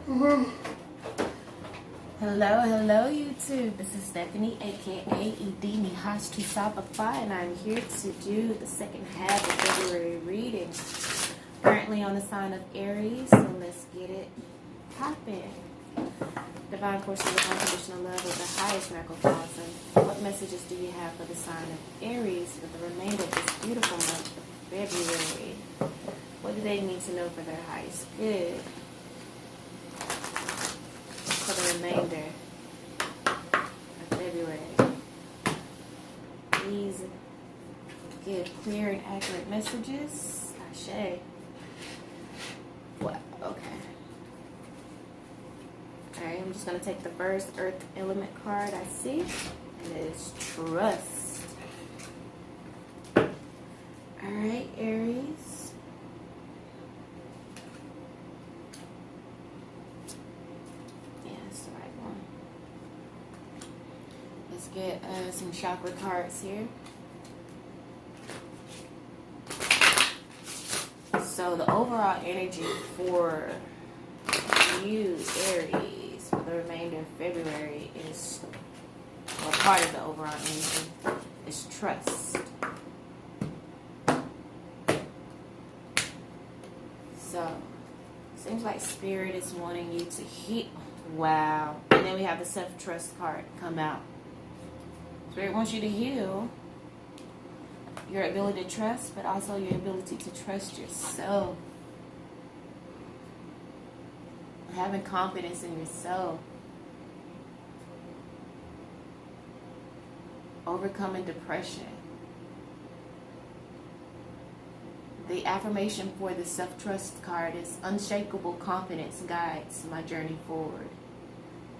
Hello YouTube. This is Stephanie, aka Idin Nehasthusaa Gbagba, and I'm here to do the second half of February reading. Currently on the sign of Aries, so let's get it popping. Divine forces of unconditional love of the highest miracle causes. What messages do you have for the sign of Aries for the remainder of this beautiful month of February? What do they need to know for their highest good? For the remainder of February. Please give clear and accurate messages. Ashe. Wow, okay. Alright, I'm just going to take the first earth element card I see. And it is trust. Alright, Aries. Yeah, that's the right one. Let's get some chakra cards here. So the overall energy for you, Aries, for the remainder of February is, well, part of the overall energy is trust. So, seems like Spirit is wanting you to heal. Wow. And then we have the self-trust card come out. Spirit wants you to heal your ability to trust, but also your ability to trust yourself. Having confidence in yourself. Overcoming depression. The affirmation for the self-trust card is unshakable confidence guides my journey forward.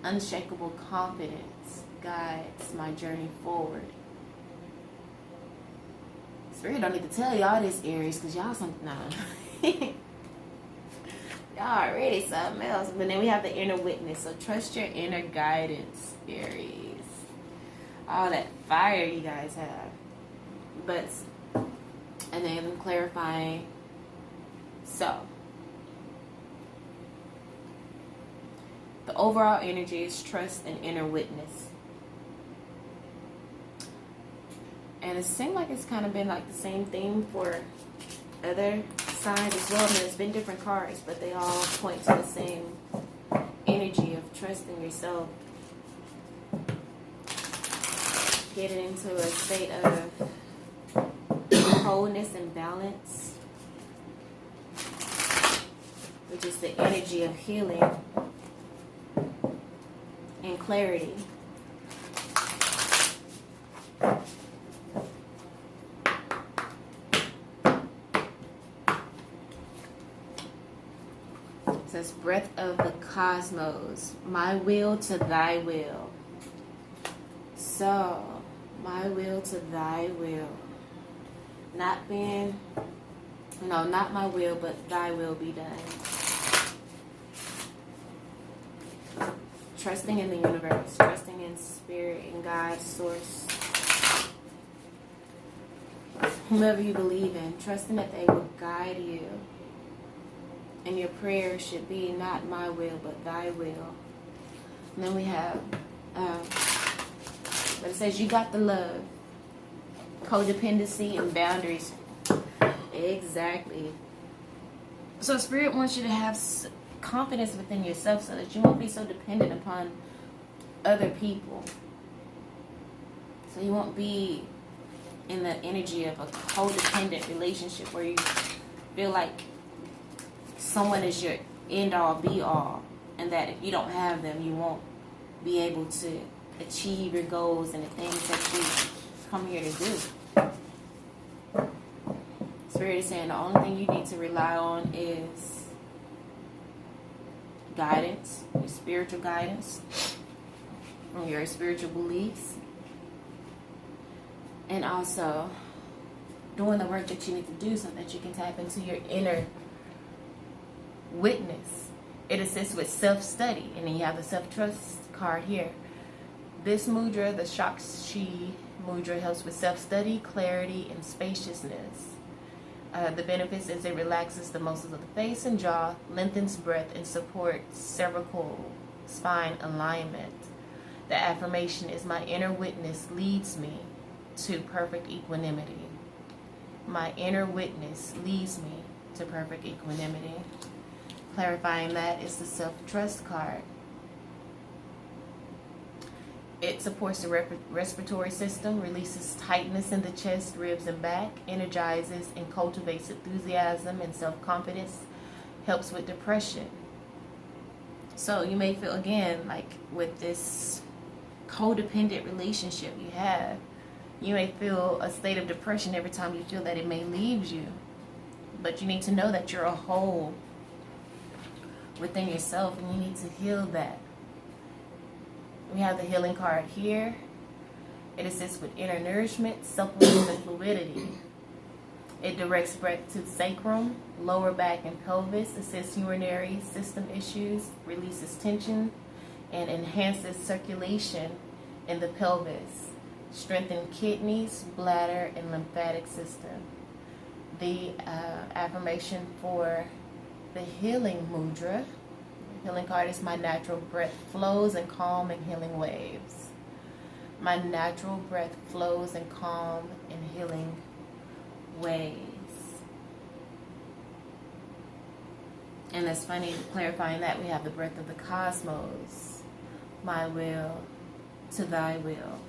Unshakable confidence guides my journey forward. Spirit don't need to tell y'all this, Aries, because y'all something. Nah. Y'all already something else. But then we have the inner witness. So trust your inner guidance, Aries. All that fire you guys have. But, and then I'm clarifying. So, the overall energy is trust and inner witness. And it seemed like it's kind of been like the same theme for other signs as well. I mean, it's been different cards, but they all point to the same energy of trusting yourself. Getting into a state of wholeness and balance, which is the energy of healing and clarity. It says, breath of the cosmos, my will to thy will. So, my will to thy will. Not being, no, not my will, but thy will be done. Trusting in the universe, trusting in spirit, in God, source. Whomever you believe in, trusting that they will guide you. And your prayer should be not my will, but thy will. And then we have, but it says you got the love, codependency, and boundaries. Exactly. So Spirit wants you to have confidence within yourself so that you won't be so dependent upon other people. So you won't be in the energy of a codependent relationship where you feel like someone is your end-all, be-all, and that if you don't have them, you won't be able to achieve your goals and the things that you come here to do. Spirit is saying the only thing you need to rely on is guidance, your spiritual guidance, and your spiritual beliefs, and also doing the work that you need to do so that you can tap into your inner witness. It assists with self-study, and then you have the self-trust card here. This mudra, the Shakshi mudra, helps with self-study, clarity, and spaciousness. The benefits is it relaxes the muscles of the face and jaw, lengthens breath, and supports cervical spine alignment. The affirmation is, my inner witness leads me to perfect equanimity. My inner witness leads me to perfect equanimity. Clarifying that is the self-trust card. It supports the respiratory system, releases tightness in the chest, ribs, and back, energizes and cultivates enthusiasm and self-confidence, helps with depression. So you may feel, again, like with this codependent relationship you have, you may feel a state of depression every time you feel that it may leave you. But you need to know that you're a whole within yourself, and you need to heal that. We have the healing card here. It assists with inner nourishment, supplements, and fluidity. It directs breath to the sacrum, lower back, and pelvis, assists urinary system issues, releases tension, and enhances circulation in the pelvis, strengthens kidneys, bladder, and lymphatic system. The affirmation for the healing mudra, healing card, is, my natural breath flows in calm and healing waves. My natural breath flows in calm and healing waves. And it's funny, clarifying that, we have the breath of the cosmos. My will to thy will.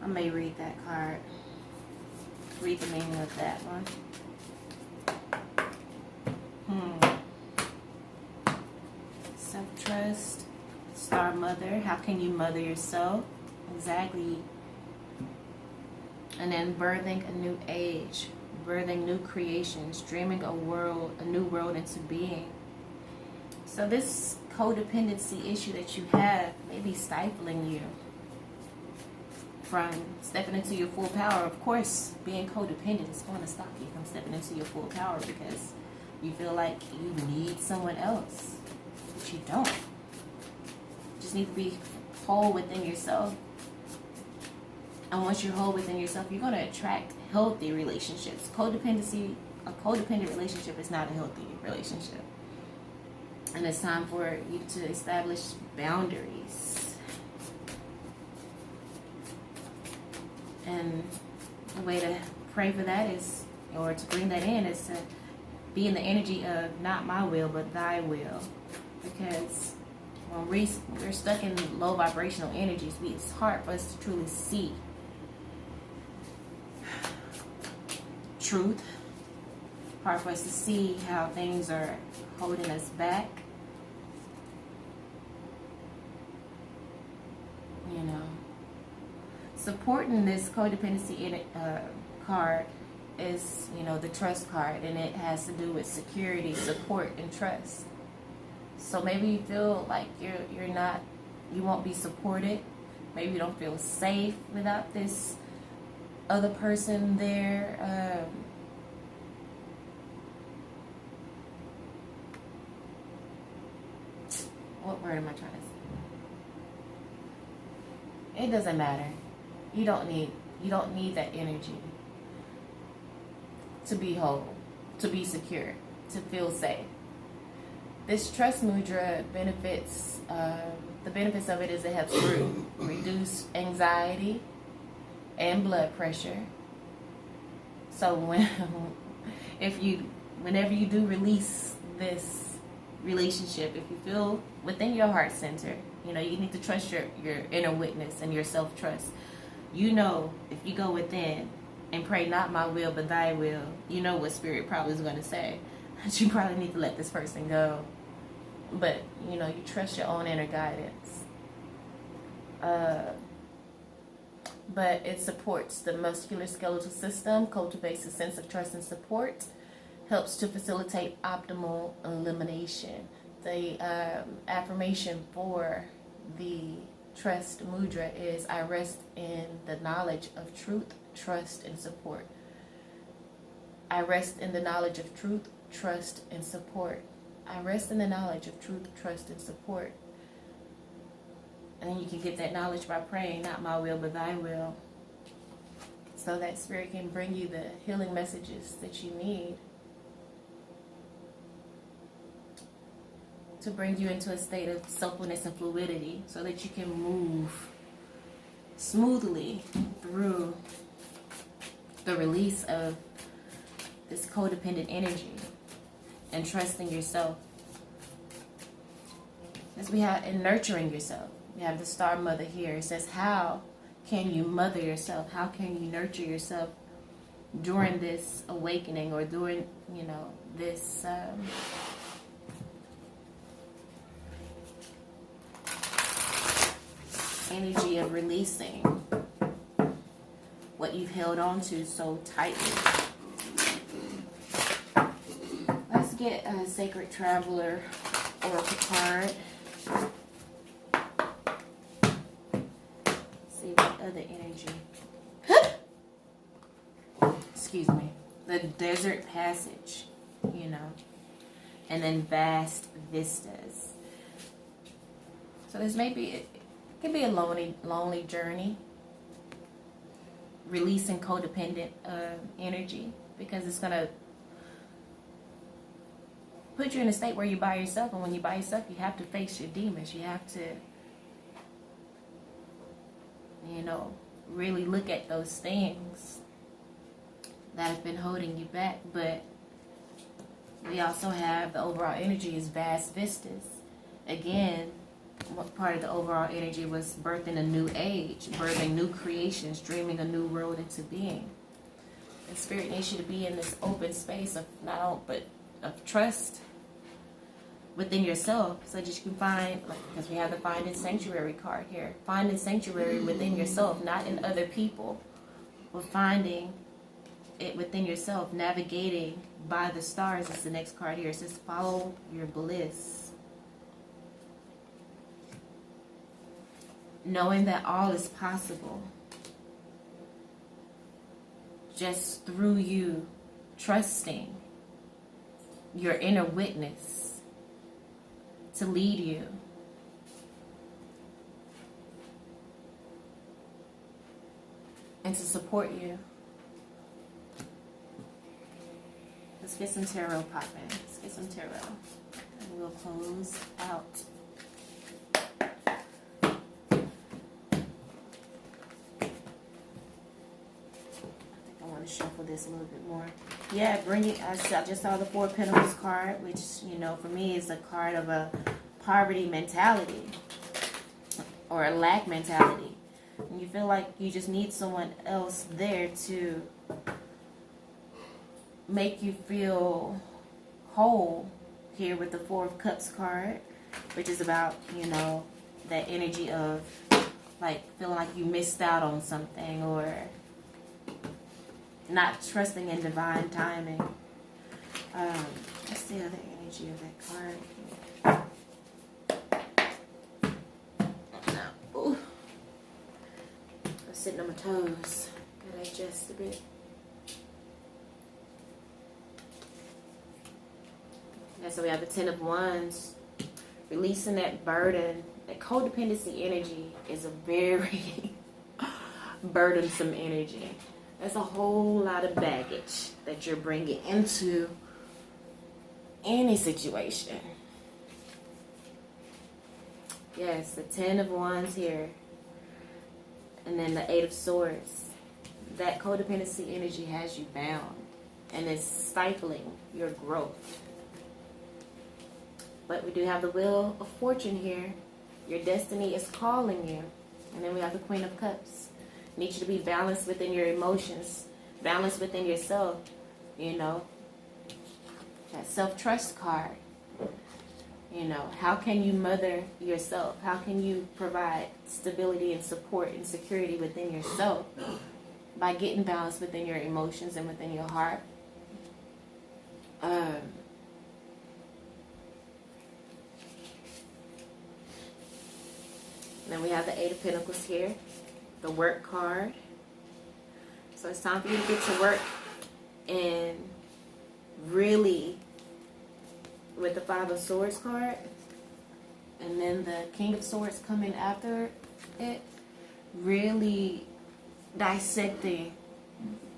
I may read that card. Read the meaning of that one. Self-trust, Star Mother. How can you mother yourself? Exactly. And then birthing a new age, birthing new creations, dreaming a new world into being. So this codependency issue that you have may be stifling you from stepping into your full power. Of course, being codependent is going to stop you from stepping into your full power because you feel like you need someone else. But you don't. You just need to be whole within yourself. And once you're whole within yourself, you're going to attract healthy relationships. A codependent relationship is not a healthy relationship. And it's time for you to establish boundaries. And the way to pray for that is, or to bring that in, is to be in the energy of not my will, but thy will. Because when we're stuck in low vibrational energies, it's hard for us to truly see truth. Hard for us to see how things are holding us back. You know, supporting this codependency card is, you know, the trust card, and it has to do with security, support, and trust. So maybe you feel like you won't be supported. Maybe you don't feel safe without this other person there. What word am I trying to say? It doesn't matter. You don't need that energy to be whole, to be secure, to feel safe. This trust mudra benefits, the benefits of it is it helps reduce anxiety and blood pressure. So whenever you do release this relationship, if you feel within your heart center, you know, you need to trust your inner witness and your self-trust. You know, if you go within and pray, not my will, but thy will, you know what Spirit probably is going to say. That you probably need to let this person go. But, you know, you trust your own inner guidance. But it supports the musculoskeletal system, cultivates a sense of trust and support, helps to facilitate optimal elimination. The affirmation for the trust mudra is, I rest in the knowledge of truth, trust, and support. I rest in the knowledge of truth, trust, and support. I rest in the knowledge of truth, trust, and support. And you can get that knowledge by praying, not my will, but thy will. so that Spirit can bring you the healing messages that you need to bring you into a state of suppleness and fluidity so that you can move smoothly through the release of this codependent energy and trusting yourself. As we have in nurturing yourself, we have the Star Mother here. It says, how can you mother yourself? How can you nurture yourself during this awakening, or during, this energy of releasing what you've held on to so tightly. Let's get a Sacred Traveler Oracle card. See what other energy. Excuse me. The Desert Passage, and then Vast Vistas. So this may be, it could be a lonely journey. Releasing codependent energy, because it's going to put you in a state where you're by yourself, and when you're by yourself, you have to face your demons. You have to, really look at those things that have been holding you back. But we also have the overall energy is Vast Vistas. Again, what part of the overall energy was birthing a new age, birthing new creations, dreaming a new world into being. And Spirit needs you to be in this open space of of trust within yourself, so that you can find, because we have the Finding Sanctuary card here, finding sanctuary within yourself, not in other people, but finding it within yourself. Navigating by the stars is the next card here. It says, follow your bliss. Knowing that all is possible just through you trusting your inner witness to lead you. And to support you. Let's get some tarot popping. Let's get some tarot. And we'll close out. Shuffle this a little bit more. Yeah, bring it. I just saw the Four of Pentacles card, which, for me is a card of a poverty mentality or a lack mentality. And you feel like you just need someone else there to make you feel whole. Here with the Four of Cups card, which is about, that energy of like feeling like you missed out on something, or not trusting in divine timing. What's the other energy of that card? No. Ooh. I'm sitting on my toes. Gotta adjust a bit. Yeah, so we have the Ten of Wands. Releasing that burden. That codependency energy is a very burdensome energy. There's a whole lot of baggage that you're bringing into any situation. Yes, the Ten of Wands here. And then the Eight of Swords. That codependency energy has you bound. And is stifling your growth. But we do have the Wheel of Fortune here. Your destiny is calling you. And then we have the Queen of Cups. Need you to be balanced within your emotions, balanced within yourself, That self-trust card. How can you mother yourself? How can you provide stability and support and security within yourself? By getting balanced within your emotions and within your heart. Then we have the Eight of Pentacles here. The Work card. So it's time for you to get to work and really, with the Five of Swords card and then the King of Swords coming after it, really dissecting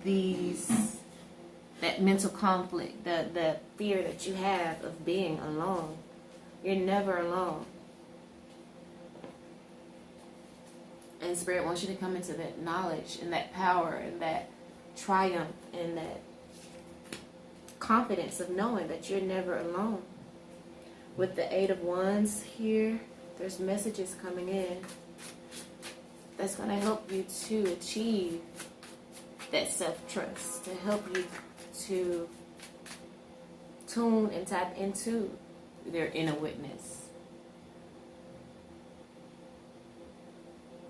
that mental conflict, the fear that you have of being alone. You're never alone. And Spirit wants you to come into that knowledge and that power and that triumph and that confidence of knowing that you're never alone. With the 8 of Wands here, there's messages coming in that's going to help you to achieve that self-trust, to help you to tune and tap into their inner witness,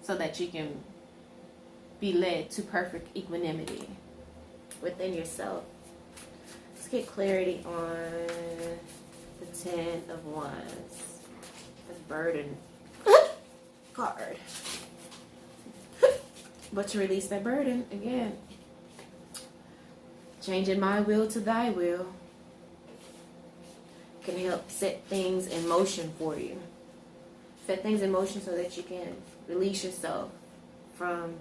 so that you can be led to perfect equanimity within yourself. Let's get clarity on the 10 of Wands, the burden card. But to release that burden, again, changing my will to thy will can help set things in motion for you. Set things in motion so that you can release yourself from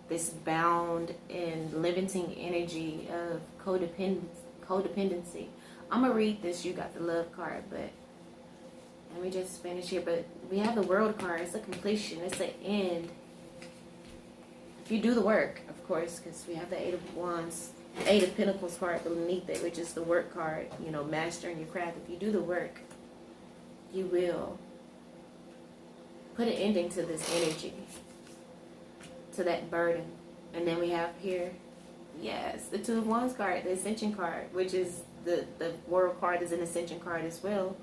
this bound and limiting energy of codependency. I'm going to read this. You got the love card, but let me just finish here. But we have the world card. It's a completion. It's an end. If you do the work, of course, because we have the 8 of Wands, 8 of Pentacles card beneath it, which is the work card, you know, mastering your craft. If you do the work, you will put an ending to this energy, to that burden. And then we have here, yes, the 2 of Wands card, the Ascension card, which is the World card is an Ascension card as well.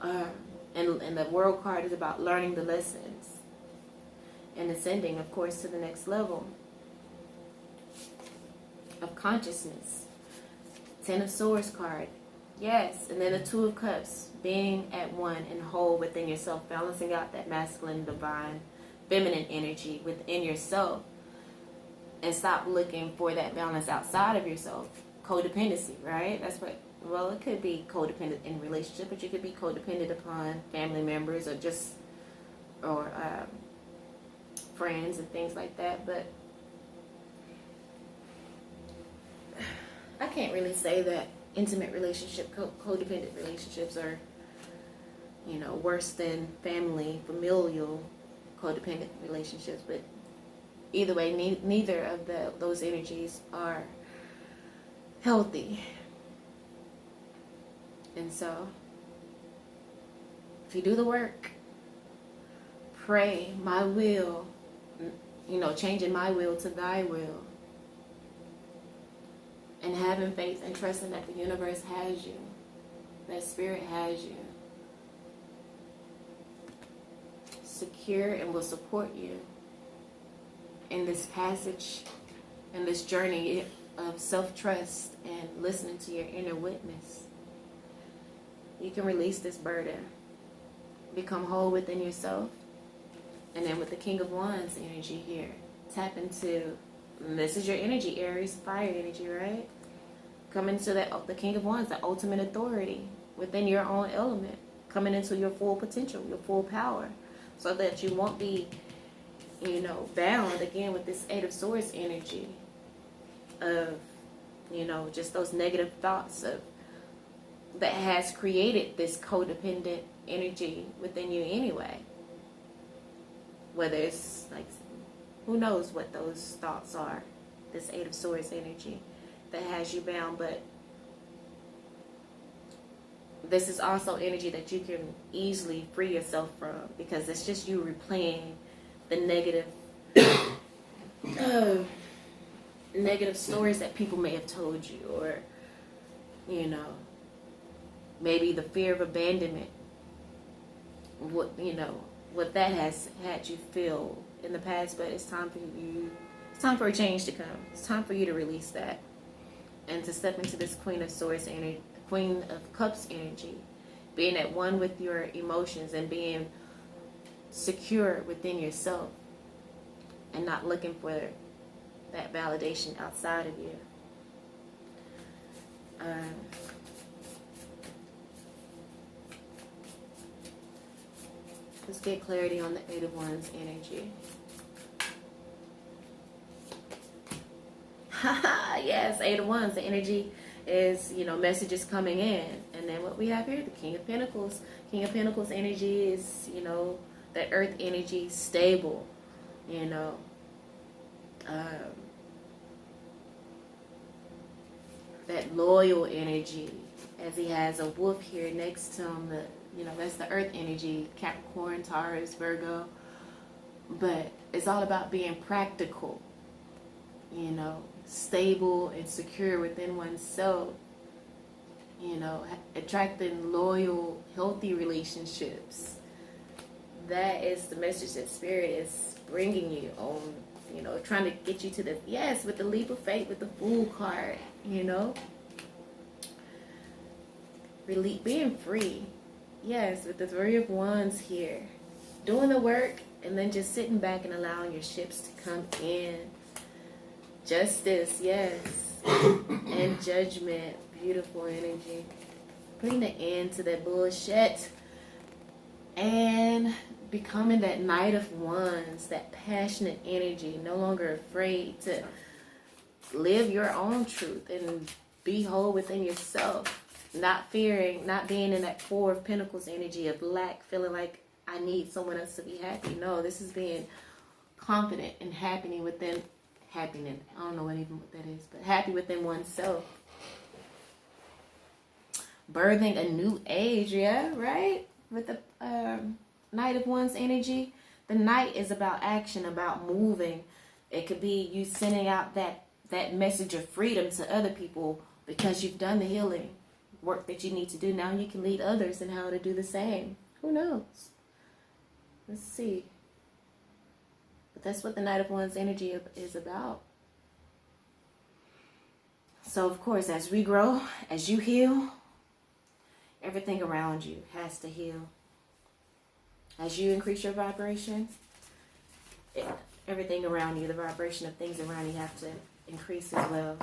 And the World card is about learning the lessons and ascending, of course, to the next level of consciousness. 10 of Swords card, yes, and then the 2 of Cups, being at one and whole within yourself, balancing out that masculine, divine, feminine energy within yourself, and stop looking for that balance outside of yourself. Codependency, right? That's what, well, it could be codependent in relationship, but you could be codependent upon family members or friends and things like that. But I can't really say that intimate relationship, codependent relationships are, you know, worse than family, familial, codependent relationships. But either way, neither of those energies are healthy. And so, if you do the work, pray, my will, you know, changing my will to thy will, and having faith and trusting that the universe has you, that spirit has you, secure and will support you in this passage, in this journey of self-trust and listening to your inner witness. You can release this burden, become whole within yourself. And then with the King of Wands energy here, tap into, this is your energy, Aries, fire energy, right? Come into the King of Wands, the ultimate authority within your own element, coming into your full potential, your full power, so that you won't be, you know, bound again with this 8 of Swords energy of, you know, just those negative thoughts of that has created this codependent energy within you anyway. Whether it's like, who knows what those thoughts are, this 8 of Swords energy that has you bound. But this is also energy that you can easily free yourself from, because it's just you replaying the negative negative stories that people may have told you, or, you know, maybe the fear of abandonment, what, you know, what that has had you feel in the past. But it's time for you, it's time for a change to come. It's time for you to release that and to step into this Queen of Swords energy, Queen of Cups energy, being at one with your emotions and being secure within yourself and not looking for that validation outside of you. Let's get clarity on the 8 of Wands energy. Yes, 8 of Wands. The energy is, messages coming in. And then what we have here, the King of Pentacles. King of Pentacles energy is, the earth energy, stable, that loyal energy, as he has a wolf here next to him. That's the earth energy, Capricorn, Taurus, Virgo. But it's all about being practical, stable and secure within oneself, attracting loyal, healthy relationships. That is the message that Spirit is bringing you on, trying to get you to the, yes, with the leap of faith, with the Fool card, being free. Yes, with the Three of Wands here. Doing the work and then just sitting back and allowing your ships to come in. Justice, yes. And Judgment. Beautiful energy. Putting an end to that bullshit. And becoming that Knight of Wands. That passionate energy. No longer afraid to live your own truth and be whole within yourself. Not fearing, not being in that Four of Pentacles energy of lack, feeling like I need someone else to be happy. No, this is being confident and happiness. I don't know what that is, but happy within oneself. Birthing a new age, yeah, right? With the Knight of Wands energy. The Knight is about action, about moving. It could be you sending out that message of freedom to other people because you've done the healing work that you need to do. Now you can lead others in how to do the same. Who knows? Let's see. But that's what the Knight of Wands energy is about. So, of course, as we grow, as you heal, everything around you has to heal. As you increase your vibration, everything around you, the vibration of things around you have to increase as well.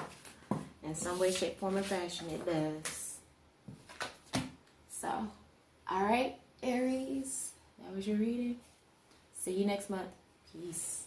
In some way, shape, form, or fashion, it does. So, all right, Aries, that was your reading. See you next month. Peace.